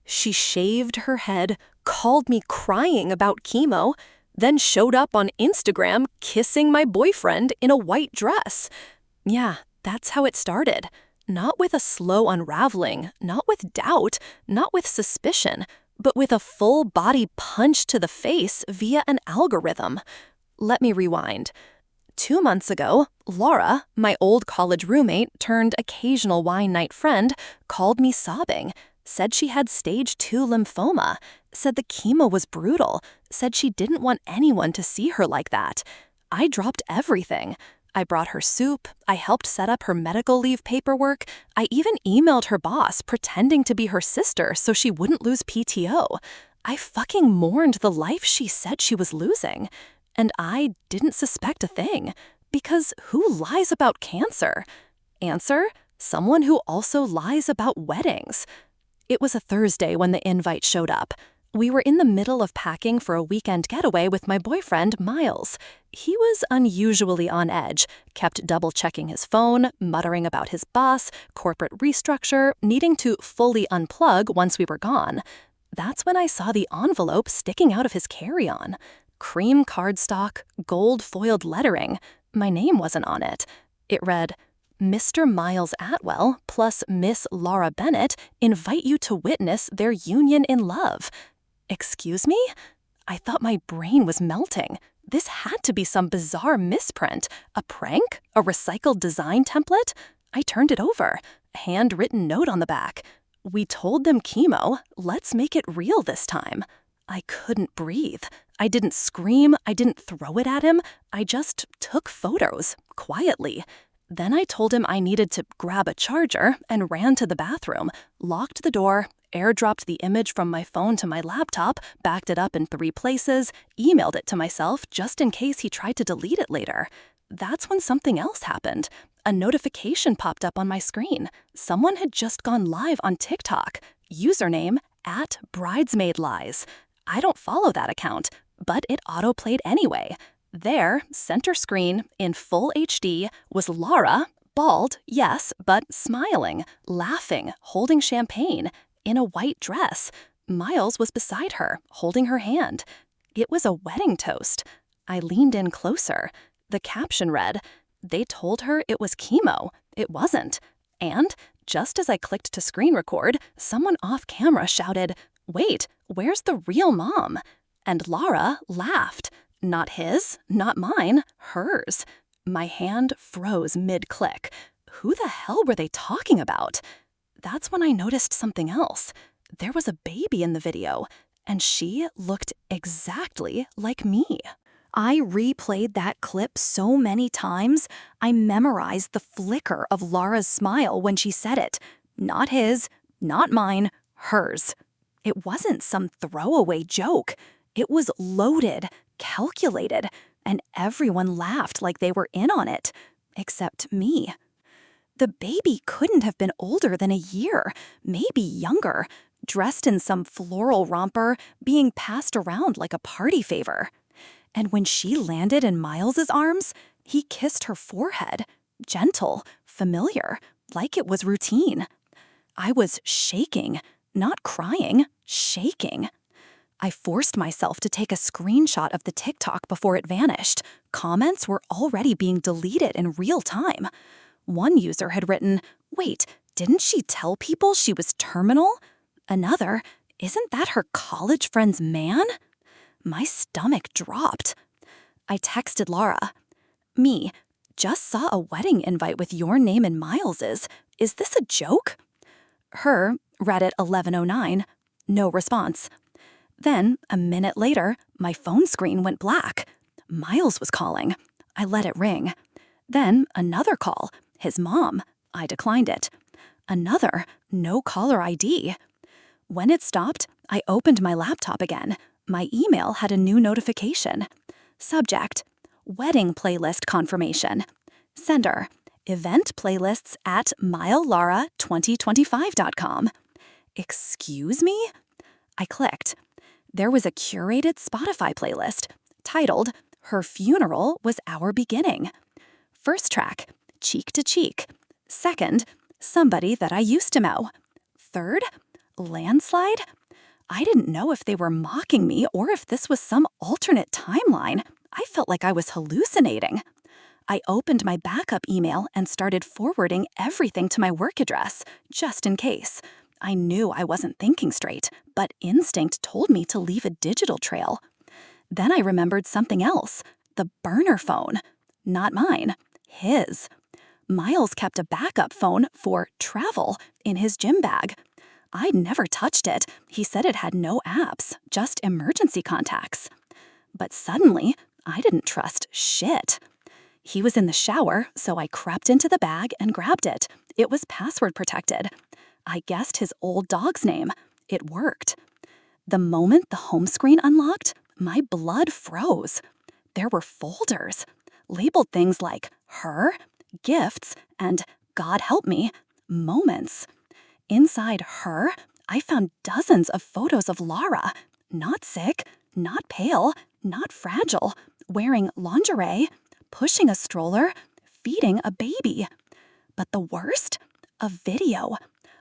She shaved her head, called me crying about chemo, then showed up on Instagram kissing my boyfriend in a white dress. Yeah, that's how it started. Not with a slow unraveling, not with doubt, not with suspicion, but with a full-body punch to the face via an algorithm. Let me rewind. 2 months ago, Laura, my old college roommate turned occasional wine night friend, called me sobbing, said she had stage 2 lymphoma, said the chemo was brutal, said she didn't want anyone to see her like that. I dropped everything. I brought her soup, I helped set up her medical leave paperwork, I even emailed her boss pretending to be her sister so she wouldn't lose PTO. I fucking mourned the life she said she was losing. And I didn't suspect a thing. Because who lies about cancer? Answer: someone who also lies about weddings. It was a Thursday when the invite showed up. We were in the middle of packing for a weekend getaway with my boyfriend, Miles. He was unusually on edge, kept double-checking his phone, muttering about his boss, corporate restructure, needing to fully unplug once we were gone. That's when I saw the envelope sticking out of his carry-on. Cream cardstock, gold foiled lettering. My name wasn't on it. It read, Mr. Miles Atwell plus Miss Laura Bennett invite you to witness their union in love. Excuse me? I thought my brain was melting. This had to be some bizarre misprint. A prank? A recycled design template? I turned it over. A handwritten note on the back. We told them chemo. Let's make it real this time. I couldn't breathe. I didn't scream. I didn't throw it at him. I just took photos, quietly. Then I told him I needed to grab a charger and ran to the bathroom, locked the door, airdropped the image from my phone to my laptop, backed it up in 3 places, emailed it to myself just in case he tried to delete it later. That's when something else happened. A notification popped up on my screen. Someone had just gone live on TikTok. Username @bridesmaidlies. I don't follow that account, but it autoplayed anyway. There, center screen, in full HD, was Laura, bald, yes, but smiling, laughing, holding champagne, in a white dress. Miles was beside her, holding her hand. It was a wedding toast. I leaned in closer. The caption read, "They told her it was chemo. It wasn't." And, just as I clicked to screen record, someone off camera shouted, "Wait, where's the real mom?" And Laura laughed. Not his, not mine, hers. My hand froze mid-click. Who the hell were they talking about? That's when I noticed something else. There was a baby in the video, and she looked exactly like me. I replayed that clip so many times, I memorized the flicker of Laura's smile when she said it. Not his, not mine, hers. It wasn't some throwaway joke. It was loaded, calculated, and everyone laughed like they were in on it, except me. The baby couldn't have been older than a year, maybe younger, dressed in some floral romper, being passed around like a party favor. And when she landed in Miles's arms, he kissed her forehead, gentle, familiar, like it was routine. I was shaking, not crying, shaking. I forced myself to take a screenshot of the TikTok before it vanished. Comments were already being deleted in real time. One user had written, "Wait, didn't she tell people she was terminal?" Another, "Isn't that her college friend's man?" My stomach dropped. I texted Laura, "Me, just saw a wedding invite with your name and Miles's. Is this a joke?" Her, read at 11:09, no response. Then, a minute later, my phone screen went black. Miles was calling. I let it ring. Then, another call. His mom. I declined it. Another, no caller ID. When it stopped, I opened my laptop again. My email had a new notification. Subject, wedding playlist confirmation. Sender, event playlists at milelara2025.com. Excuse me? I clicked. There was a curated Spotify playlist titled, "Her Funeral Was Our Beginning." First track, "Cheek to Cheek." Second, "Somebody That I Used to Know." Third, Landslide? I didn't know if they were mocking me or if this was some alternate timeline. I felt like I was hallucinating. I opened my backup email and started forwarding everything to my work address, just in case. I knew I wasn't thinking straight, but instinct told me to leave a digital trail. Then I remembered something else. The burner phone. Not mine. His. Miles kept a backup phone for travel in his gym bag. I'd never touched it. He said it had no apps, just emergency contacts. But suddenly, I didn't trust shit. He was in the shower, so I crept into the bag and grabbed it. It was password protected. I guessed his old dog's name. It worked. The moment the home screen unlocked, my blood froze. There were folders, labeled things like her, gifts, and God help me, moments. Inside her, I found dozens of photos of Laura, not sick, not pale, not fragile, wearing lingerie, pushing a stroller, feeding a baby. But the worst? A video.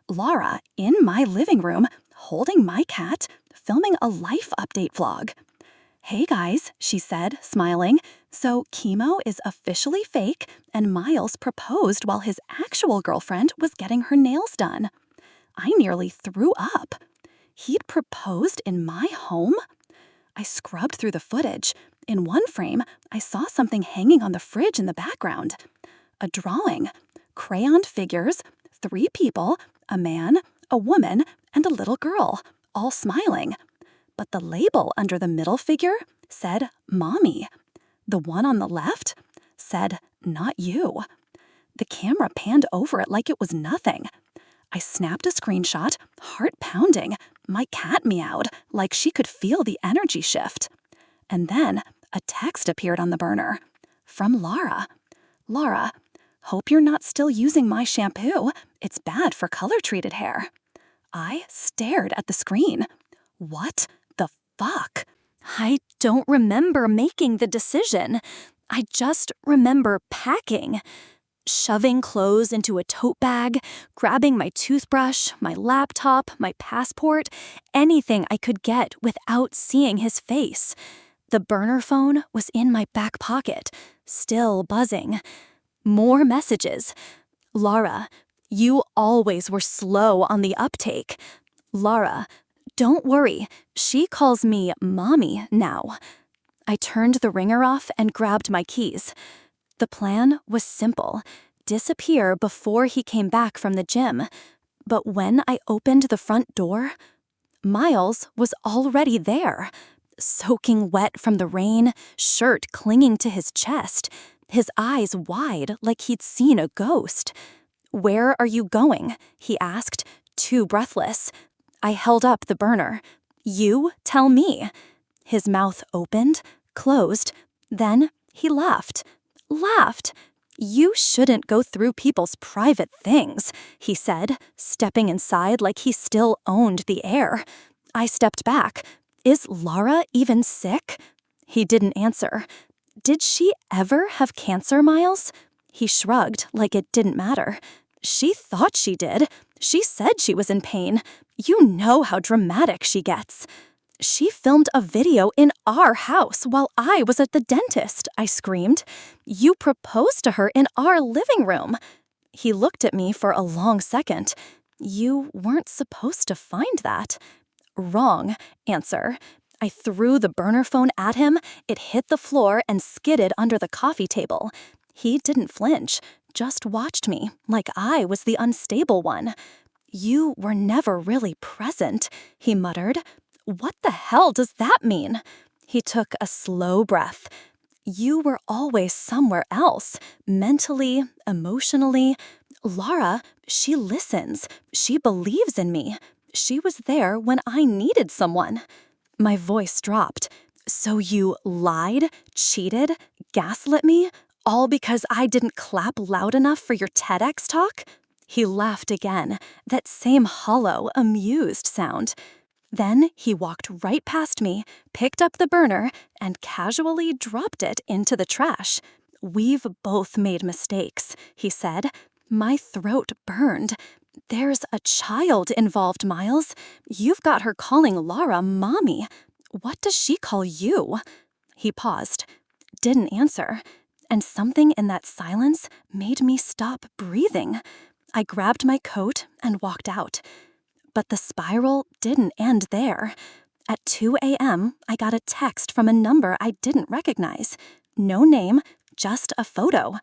Laura in my living room, holding my cat, filming a life update vlog. "Hey guys," she said, smiling. "So Chemo is officially fake, and Miles proposed while his actual girlfriend was getting her nails done." I nearly threw up. He'd proposed in my home? I scrubbed through the footage. In one frame, I saw something hanging on the fridge in the background. A drawing. Crayoned figures, 3 people, a man, a woman, and a little girl, all smiling. But the label under the middle figure said Mommy. The one on the left said Not you. The camera panned over it like it was nothing. I snapped a screenshot, heart pounding. My cat meowed like she could feel the energy shift. And then a text appeared on the burner. From Laura. "Laura, hope you're not still using my shampoo. It's bad for color-treated hair." I stared at the screen. What the fuck? I don't remember making the decision. I just remember packing. Shoving clothes into a tote bag, grabbing my toothbrush, my laptop, my passport, anything I could get without seeing his face. The burner phone was in my back pocket, still buzzing. More messages. "Laura, you always were slow on the uptake. Laura, don't worry, she calls me Mommy now." I turned the ringer off and grabbed my keys. The plan was simple. Disappear before he came back from the gym. But when I opened the front door, Miles was already there. Soaking wet from the rain, shirt clinging to his chest, his eyes wide like he'd seen a ghost. "Where are you going?" he asked, too breathless. I held up the burner. "You tell me." His mouth opened, closed, then he laughed. Laughed. "You shouldn't go through people's private things," he said, stepping inside like he still owned the air. I stepped back. "Is Laura even sick?" He didn't answer. "Did she ever have cancer, Miles?" He shrugged like it didn't matter. "She thought she did. She said she was in pain. You know how dramatic she gets." "She filmed a video in our house while I was at the dentist," I screamed. "You proposed to her in our living room." He looked at me for a long second. "You weren't supposed to find that." "Wrong answer." I threw the burner phone at him. It hit the floor and skidded under the coffee table. He didn't flinch, just watched me like I was the unstable one. "You were never really present," he muttered. "What the hell does that mean?" He took a slow breath. "You were always somewhere else, mentally, emotionally. Laura, she listens. She believes in me. She was there when I needed someone." My voice dropped. "So you lied, cheated, gaslit me, all because I didn't clap loud enough for your TEDx talk?" He laughed again, that same hollow, amused sound. Then he walked right past me, picked up the burner, and casually dropped it into the trash. "We've both made mistakes," he said. My throat burned. There's a child involved, Miles. You've got her calling Laura Mommy. What does she call you? He paused, didn't answer, and something in that silence made me stop breathing. I grabbed my coat and walked out. But the spiral didn't end there. At 2 a.m., I got a text from a number I didn't recognize. No name, just a photo.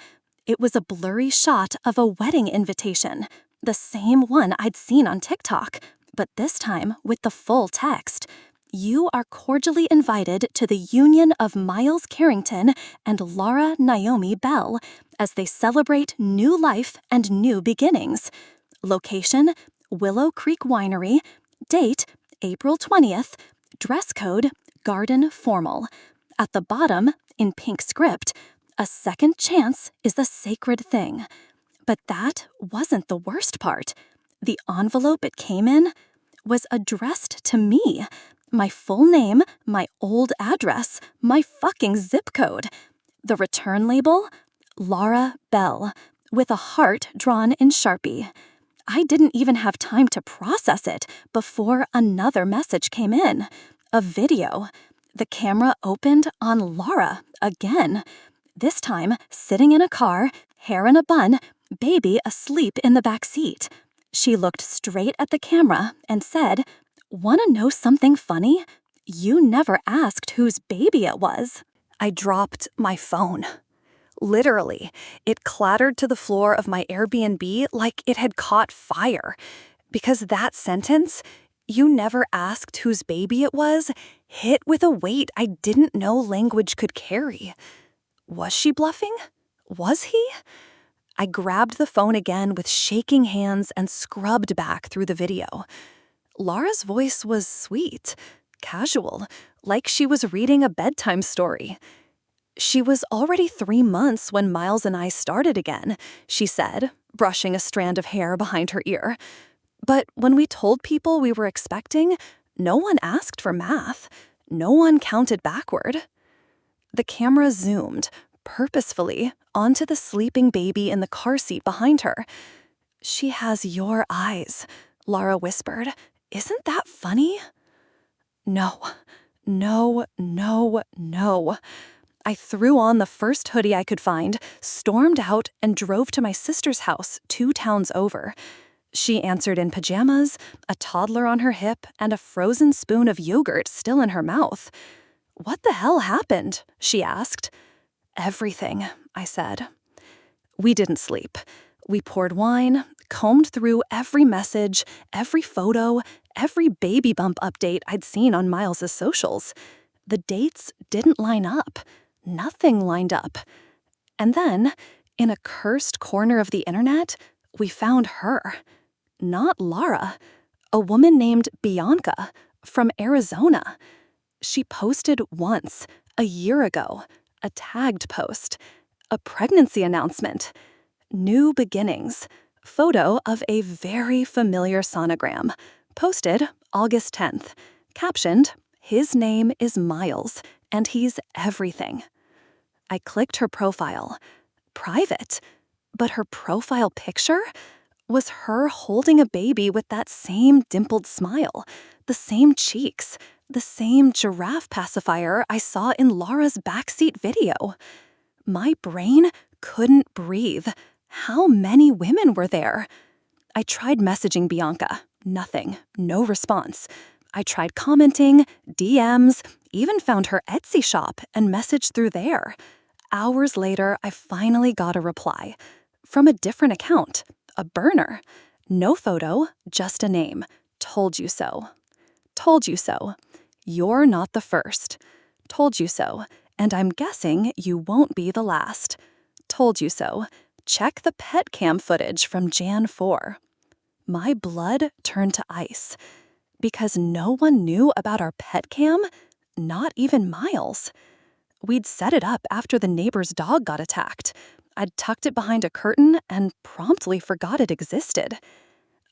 It was a blurry shot of a wedding invitation, the same one I'd seen on TikTok, but this time with the full text. You are cordially invited to the union of Miles Carrington and Laura Naomi Bell as they celebrate new life and new beginnings. Location, Willow Creek Winery. Date, April 20th. Dress code, garden formal. At the bottom, in pink script, a second chance is a sacred thing. But that wasn't the worst part. The envelope it came in was addressed to me. My full name, my old address, my fucking zip code. The return label? Laura Bell, with a heart drawn in Sharpie. I didn't even have time to process it before another message came in. A video. The camera opened on Laura again. This time, sitting in a car, hair in a bun, baby asleep in the back seat. She looked straight at the camera and said, "Wanna know something funny? You never asked whose baby it was." I dropped my phone. Literally, it clattered to the floor of my Airbnb like it had caught fire. Because that sentence, "You never asked whose baby it was," hit with a weight I didn't know language could carry. Was she bluffing? Was he? I grabbed the phone again with shaking hands and scrubbed back through the video. Laura's voice was sweet, casual, like she was reading a bedtime story. She was already 3 months when Miles and I started again, she said, brushing a strand of hair behind her ear. But when we told people we were expecting, no one asked for math. No one counted backward. The camera zoomed, purposefully, onto the sleeping baby in the car seat behind her. "She has your eyes," Laura whispered. "Isn't that funny?" No, no, no, no. I threw on the first hoodie I could find, stormed out, and drove to my sister's house 2 towns over. She answered in pajamas, a toddler on her hip, and a frozen spoon of yogurt still in her mouth. "What the hell happened?" she asked. "Everything," I said. We didn't sleep. We poured wine, combed through every message, every photo, every baby bump update I'd seen on Miles's socials. The dates didn't line up. Nothing lined up. And then, in a cursed corner of the internet, we found her. Not Laura. A woman named Bianca from Arizona. She posted once, a year ago, a tagged post, a pregnancy announcement, new beginnings, photo of a very familiar sonogram, posted August 10th, captioned, "His name is Miles, and he's everything." I clicked her profile. Private. But her profile picture was her holding a baby with that same dimpled smile, the same cheeks, the same giraffe pacifier I saw in Laura's backseat video. My brain couldn't breathe. How many women were there? I tried messaging Bianca. Nothing. No response. I tried commenting, DMs, even found her Etsy shop and messaged through there. Hours later, I finally got a reply. From a different account. A burner. No photo, just a name. "Told you so." "Told you so." "You're not the first." "Told you so." "And I'm guessing you won't be the last." "Told you so." "Check the pet cam footage from Jan 4. My blood turned to ice. Because no one knew about our pet cam, not even Miles. We'd set it up after the neighbor's dog got attacked. I'd tucked it behind a curtain and promptly forgot it existed.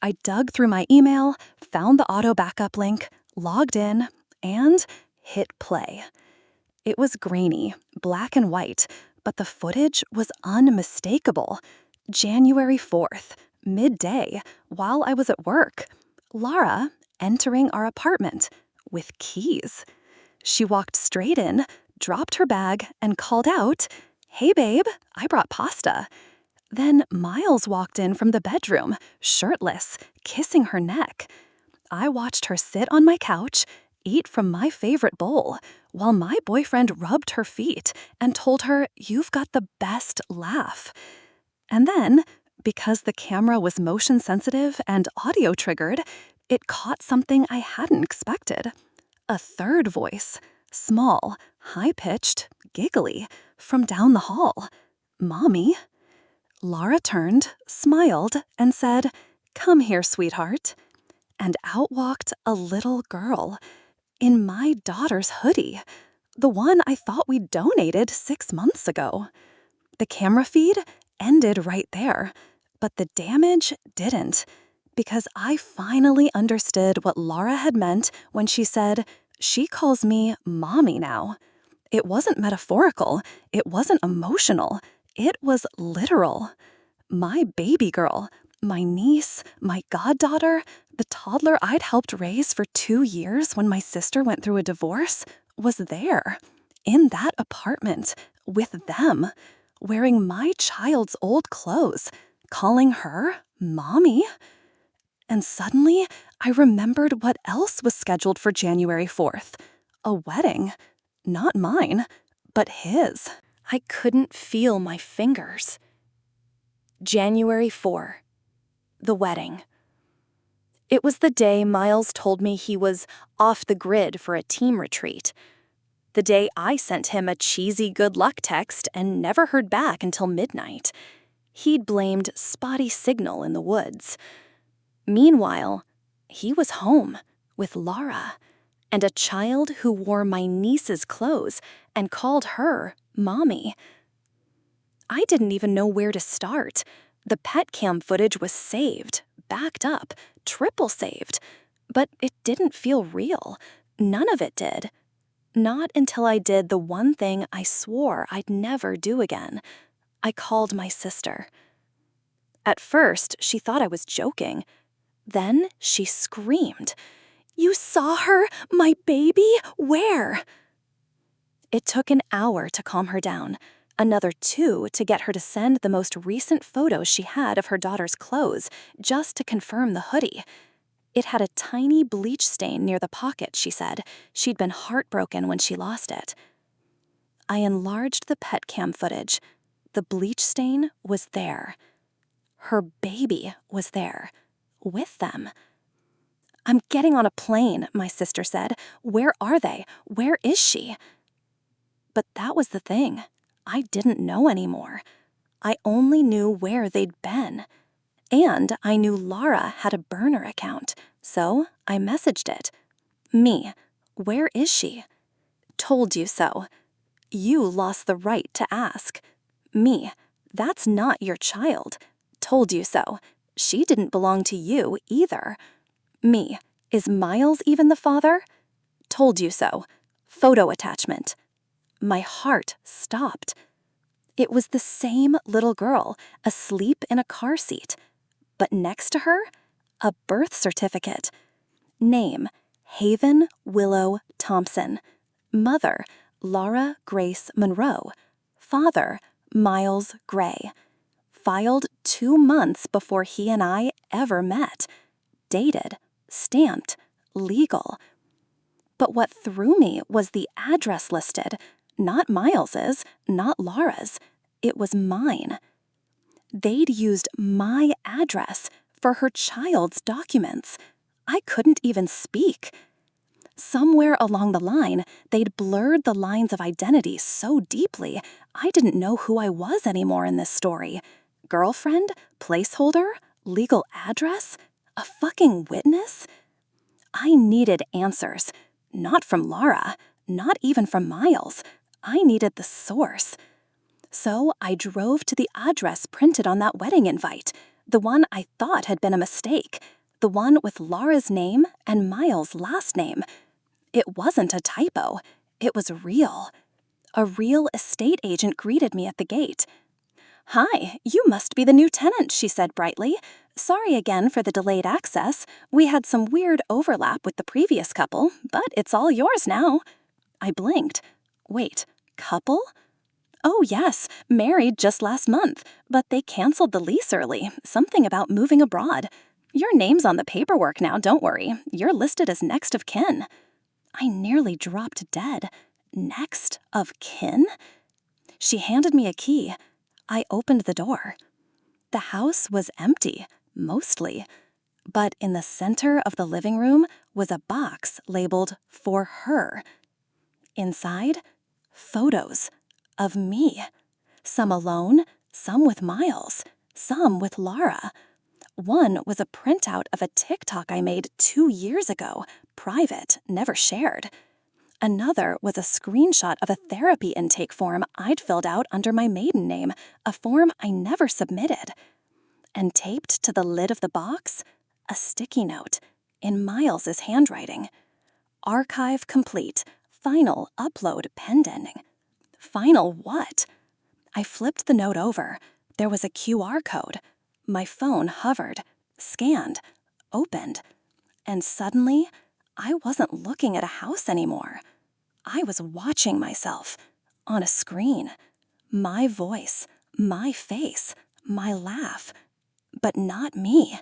I dug through my email, found the auto backup link, logged in, and hit play. It was grainy, black and white, but the footage was unmistakable. January 4th, midday, while I was at work. Laura entering our apartment with keys. She walked straight in, dropped her bag, and called out, "Hey babe, I brought pasta." Then Miles walked in from the bedroom, shirtless, kissing her neck. I watched her sit on my couch, eat from my favorite bowl, while my boyfriend rubbed her feet and told her, "You've got the best laugh." And then, because the camera was motion sensitive and audio triggered, it caught something I hadn't expected. A third voice, small, high-pitched, giggly, from down the hall. "Mommy." Laura turned, smiled, and said, "Come here, sweetheart." And out walked a little girl in my daughter's hoodie, the one I thought we donated 6 months ago. The camera feed ended right there, but the damage didn't, because I finally understood what Laura had meant when she said, "She calls me mommy now." It wasn't metaphorical, it wasn't emotional, it was literal. My baby girl, my niece, my goddaughter, the toddler I'd helped raise for 2 years when my sister went through a divorce, was there, in that apartment, with them, wearing my child's old clothes, calling her mommy. And suddenly, I remembered what else was scheduled for January 4th. A wedding. Not mine, but his. I couldn't feel my fingers. January 4. The wedding. It was the day Miles told me he was off the grid for a team retreat. The day I sent him a cheesy good luck text and never heard back until midnight. He'd blamed spotty signal in the woods. Meanwhile, he was home with Laura and a child who wore my niece's clothes and called her mommy. I didn't even know where to start. The pet cam footage was saved, backed up, triple saved, but it didn't feel real. None of it did. Not until I did the one thing I swore I'd never do again. I called my sister. At first, she thought I was joking. Then she screamed, "You saw her? My baby? Where?" It took an hour to calm her down, another 2 to get her to send the most recent photos she had of her daughter's clothes, just to confirm the hoodie. It had a tiny bleach stain near the pocket, she said. She'd been heartbroken when she lost it. I enlarged the pet cam footage. The bleach stain was there. Her baby was there, with them. "I'm getting on a plane," my sister said. "Where are they? Where is she?" But that was the thing. I didn't know anymore. I only knew where they'd been. And I knew Laura had a burner account, so I messaged it. "Me, where is she?" "Told you so." "You lost the right to ask." "Me, that's not your child." "Told you so." "She didn't belong to you either." "Me, is Miles even the father?" "Told you so." Photo attachment. My heart stopped. It was the same little girl, asleep in a car seat. But next to her, a birth certificate. Name, Haven Willow Thompson. Mother, Laura Grace Monroe. Father, Miles Gray. Filed 2 months before he and I ever met. Dated, stamped, legal. But what threw me was the address listed. Not Miles's, not Laura's. It was mine. They'd used my address for her child's documents. I couldn't even speak. Somewhere along the line, they'd blurred the lines of identity so deeply, I didn't know who I was anymore in this story. Girlfriend? Placeholder? Legal address? A fucking witness? I needed answers. Not from Laura, not even from Miles. I needed the source. So I drove to the address printed on that wedding invite, the one I thought had been a mistake, the one with Laura's name and Miles' last name. It wasn't a typo. It was real. A real estate agent greeted me at the gate. "Hi, you must be the new tenant," she said brightly. Sorry again for the delayed access. We had some weird overlap with the previous couple, but it's all yours now. I blinked. Wait, couple? Oh, yes, married just last month, but they canceled the lease early. Something about moving abroad. Your name's on the paperwork now, don't worry. You're listed as next of kin. I nearly dropped dead. Next of kin? She handed me a key. I opened the door. The house was empty, mostly. But in the center of the living room was a box labeled "For Her." Inside, photos of me. Some alone, some with Miles, some with Laura. One was a printout of a TikTok I made 2 years ago, private, never shared. Another was a screenshot of a therapy intake form I'd filled out under my maiden name, a form I never submitted. And taped to the lid of the box, a sticky note in Miles's handwriting. Archive complete. Final upload pending. Final what? I flipped the note over. There was a QR code. My phone hovered, scanned, opened. And suddenly, I wasn't looking at a house anymore. I was watching myself on a screen. My voice, my face, my laugh. But not me.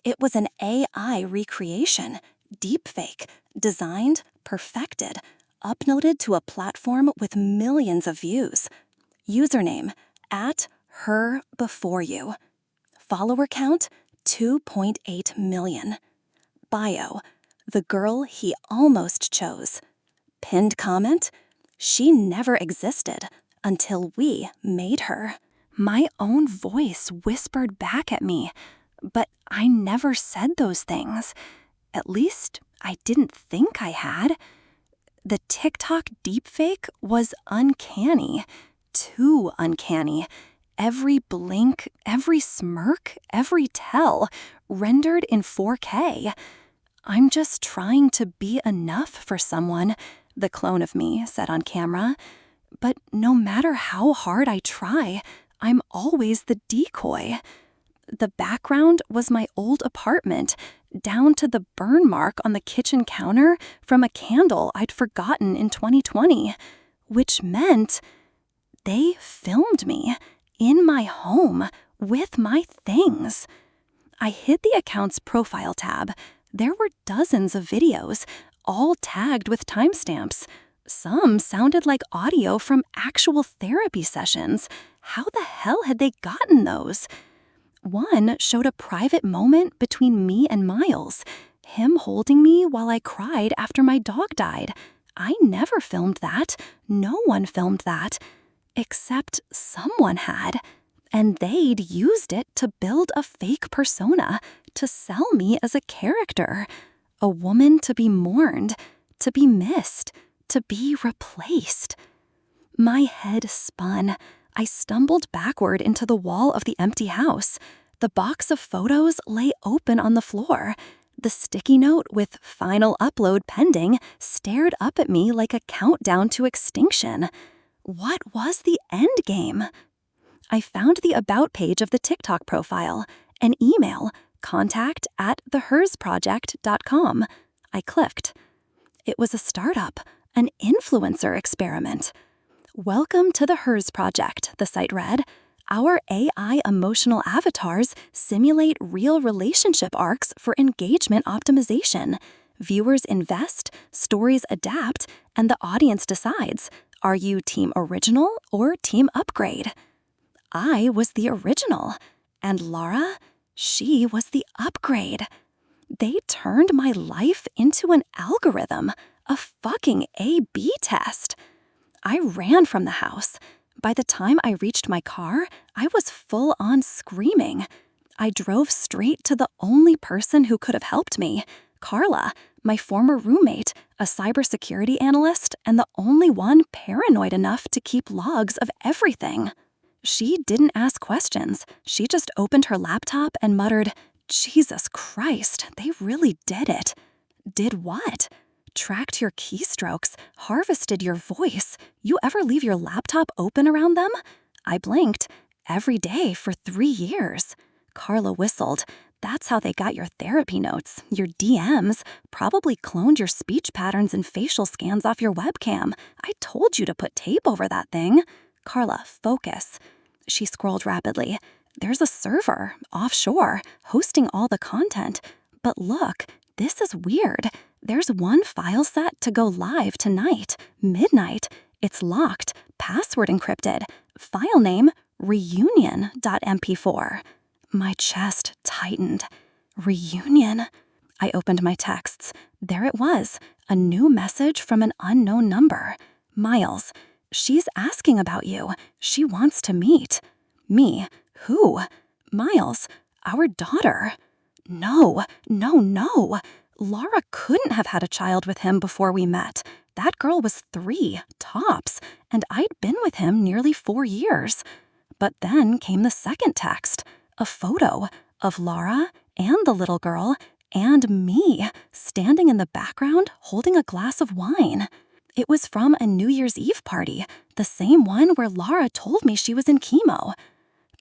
It was an AI recreation, deepfake, designed, perfected, uploaded to a platform with millions of views. Username, @herbeforeyou. Follower count, 2.8 million. Bio, the girl he almost chose. Pinned comment, she never existed until we made her. My own voice whispered back at me, but I never said those things. At least, I didn't think I had. The TikTok deepfake was uncanny. Too uncanny. Every blink, every smirk, every tell, rendered in 4K. I'm just trying to be enough for someone, the clone of me said on camera. But no matter how hard I try, I'm always the decoy. The background was my old apartment, down to the burn mark on the kitchen counter from a candle I'd forgotten in 2020, which meant they filmed me in my home with my things. I hit the account's profile tab. There were dozens of videos, all tagged with timestamps. Some sounded like audio from actual therapy sessions. How the hell had they gotten those? One showed a private moment between me and Miles, him holding me while I cried after my dog died. I never filmed that. No one filmed that. Except someone had. And they'd used it to build a fake persona, to sell me as a character. A woman to be mourned, to be missed, to be replaced. My head spun. I stumbled backward into the wall of the empty house. The box of photos lay open on the floor. The sticky note with "Final upload pending" stared up at me like a countdown to extinction. What was the end game? I found the About page of the TikTok profile, an email, contact@thehersproject.com. I clicked. It was a startup, an influencer experiment. Welcome to the Hers Project, the site read. Our AI emotional avatars simulate real relationship arcs for engagement optimization. Viewers invest, stories adapt, and the audience decides. Are you team original or team upgrade? I was the original, and Laura, she was the upgrade. They turned my life into an algorithm, a fucking A/B test. I ran from the house. By the time I reached my car, I was full on screaming. I drove straight to the only person who could have helped me, Carla, my former roommate, a cybersecurity analyst, and the only one paranoid enough to keep logs of everything. She didn't ask questions. She just opened her laptop and muttered, "Jesus Christ, they really did it." Did what? Tracked your keystrokes, harvested your voice. You ever leave your laptop open around them? I blinked. Every day for 3 years. Carla whistled. That's how they got your therapy notes, your DMs, probably cloned your speech patterns and facial scans off your webcam. I told you to put tape over that thing. Carla, focus. She scrolled rapidly. There's a server, offshore, hosting all the content. But look, this is weird. There's one file set to go live tonight, midnight. It's locked, password encrypted. File name, reunion.mp4. My chest tightened. Reunion. I opened my texts. There it was, a new message from an unknown number. Miles, she's asking about you. She wants to meet. Me, who? Miles, our daughter. No. Laura couldn't have had a child with him before we met. That girl was 3, tops, and I'd been with him nearly 4 years. But then came the second text, a photo of Laura and the little girl and me standing in the background holding a glass of wine. It was from a New Year's Eve party, the same one where Laura told me she was in chemo.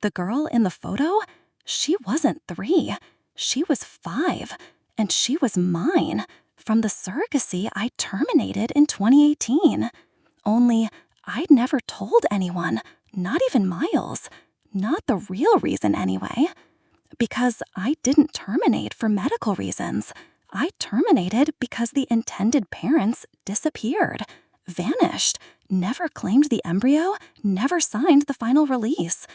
The girl in the photo, she wasn't 3, she was 5, and she was mine from the surrogacy I terminated in 2018. Only I'd never told anyone, not even Miles. Not the real reason anyway. Because I didn't terminate for medical reasons. I terminated because the intended parents disappeared, vanished, never claimed the embryo, never signed the final release.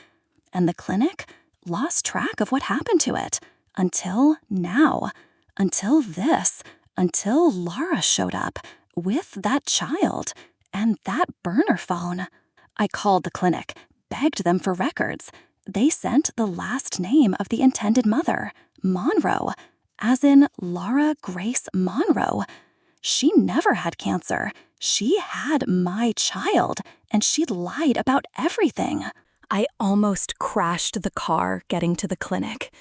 And the clinic lost track of what happened to it. Until now. Until Laura showed up with that child and that burner phone. I called the clinic, begged them for records. They sent the last name of the intended mother, Monroe, as in Laura Grace Monroe. She never had cancer. She had my child, and she'd lied about everything. I almost crashed the car getting to the clinic.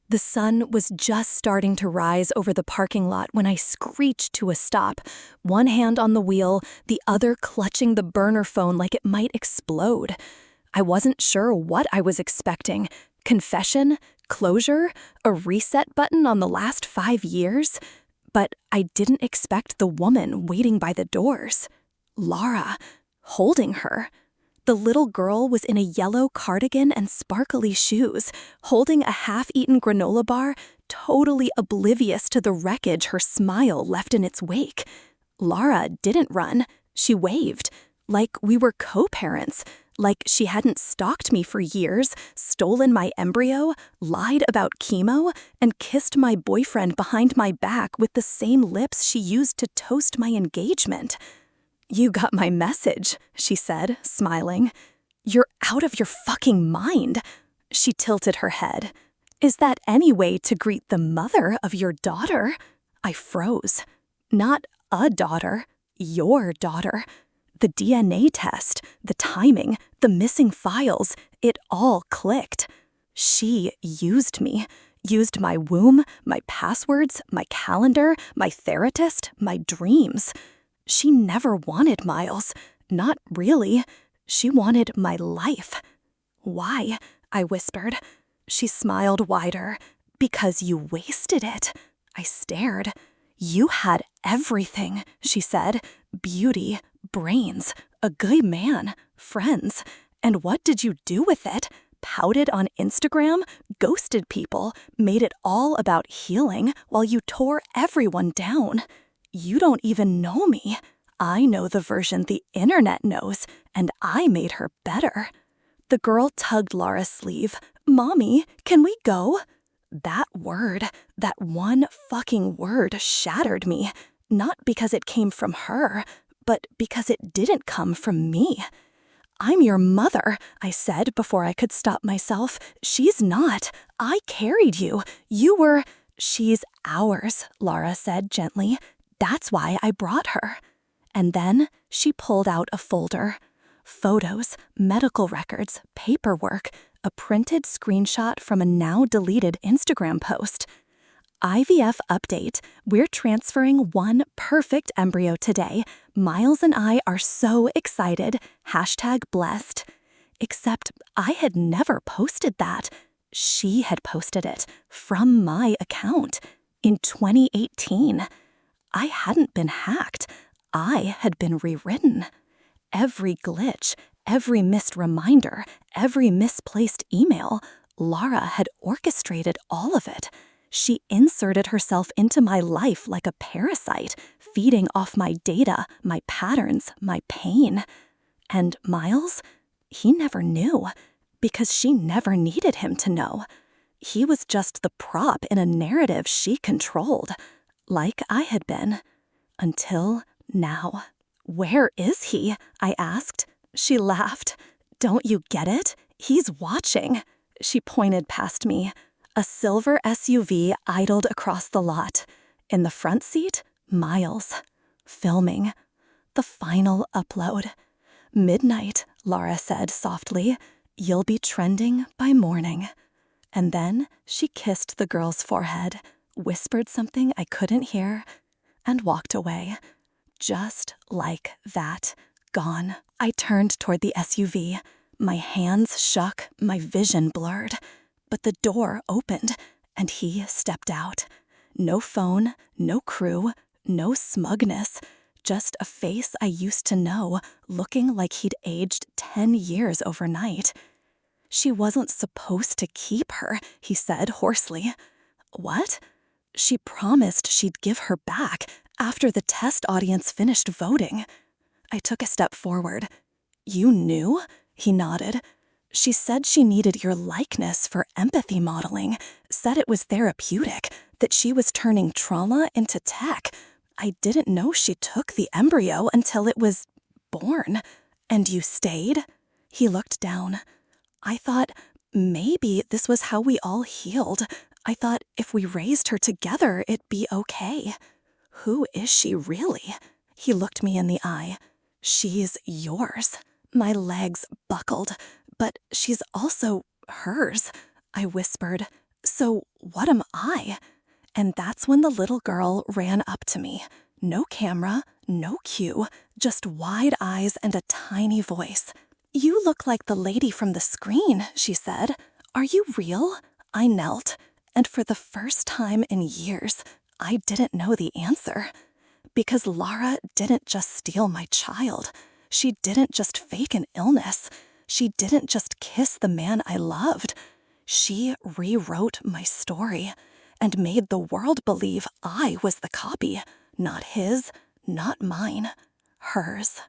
The sun was just starting to rise over the parking lot when I screeched to a stop, one hand on the wheel, the other clutching the burner phone like it might explode. I wasn't sure what I was expecting. Confession? Closure? A reset button on the last 5 years? But I didn't expect the woman waiting by the doors. Laura, holding her. The little girl was in a yellow cardigan and sparkly shoes, holding a half-eaten granola bar, totally oblivious to the wreckage her smile left in its wake. Laura didn't run. She waved, like we were co-parents, like she hadn't stalked me for years, stolen my embryo, lied about chemo, and kissed my boyfriend behind my back with the same lips she used to toast my engagement. "You got my message," she said, smiling. "You're out of your fucking mind." She tilted her head. "Is that any way to greet the mother of your daughter?" I froze. Not a daughter, your daughter. The DNA test, the timing, the missing files, it all clicked. She used me. Used my womb, my passwords, my calendar, my therapist, my dreams. She never wanted Miles. Not really. She wanted my life. "Why?" I whispered. She smiled wider. "Because you wasted it." I stared. "You had everything," she said. "Beauty, brains, a good man, friends. And what did you do with it? Pouted on Instagram, ghosted people, made it all about healing while you tore everyone down. You don't even know me. I know the version the internet knows, and I made her better." The girl tugged Laura's sleeve. "Mommy, can we go?" That word, that one fucking word shattered me. Not because it came from her, but because it didn't come from me. "I'm your mother," I said before I could stop myself. "She's not. I carried you. You were—" "She's ours," Laura said gently. "That's why I brought her." And then she pulled out a folder. Photos, medical records, paperwork, a printed screenshot from a now-deleted Instagram post. "IVF update. We're transferring one perfect embryo today. Miles and I are so excited. #blessed. Except I had never posted that. She had posted it from my account in 2018. I hadn't been hacked. I had been rewritten. Every glitch, every missed reminder, every misplaced email, Laura had orchestrated all of it. She inserted herself into my life like a parasite, feeding off my data, my patterns, my pain. And Miles? He never knew, because she never needed him to know. He was just the prop in a narrative she controlled, like I had been. Until now. "Where is he?" I asked. She laughed. "Don't you get it? He's watching." She pointed past me. A silver SUV idled across the lot. In the front seat, Miles. Filming. The final upload. "Midnight," Laura said softly. "You'll be trending by morning." And then she kissed the girl's forehead, whispered something I couldn't hear, and walked away. Just like that, gone. I turned toward the SUV. My hands shook, my vision blurred. But the door opened, and he stepped out. No phone, no crew, no smugness. Just a face I used to know, looking like he'd aged 10 years overnight. "She wasn't supposed to keep her," he said hoarsely. "What?" "She promised she'd give her back after the test audience finished voting." I took a step forward. "You knew?" He nodded. "She said she needed your likeness for empathy modeling, said it was therapeutic, that she was turning trauma into tech. I didn't know she took the embryo until it was born. And you stayed?" He looked down. "I thought maybe this was how we all healed. I thought if we raised her together, it'd be okay." "Who is she really?" He looked me in the eye. "She's yours." My legs buckled. "But she's also hers," I whispered. "So what am I?" And that's when the little girl ran up to me. No camera, no cue, just wide eyes and a tiny voice. "You look like the lady from the screen," she said. "Are you real?" I knelt, and for the first time in years, I didn't know the answer. Because Lara didn't just steal my child. She didn't just fake an illness. She didn't just kiss the man I loved. She rewrote my story and made the world believe I was the copy, not his, not mine, hers.